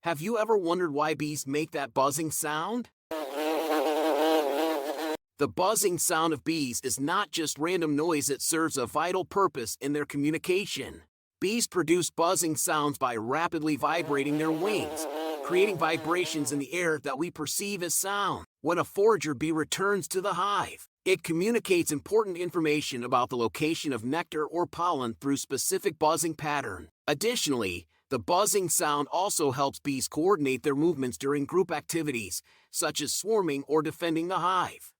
Have you ever wondered why bees make that buzzing sound? The buzzing sound of bees is not just random noise, it serves a vital purpose in their communication. Bees produce buzzing sounds by rapidly vibrating their wings, creating vibrations in the air that we perceive as sound. When a forager bee returns to the hive, it communicates important information about the location of nectar or pollen through specific buzzing pattern. Additionally, the buzzing sound also helps bees coordinate their movements during group activities, such as swarming or defending the hive.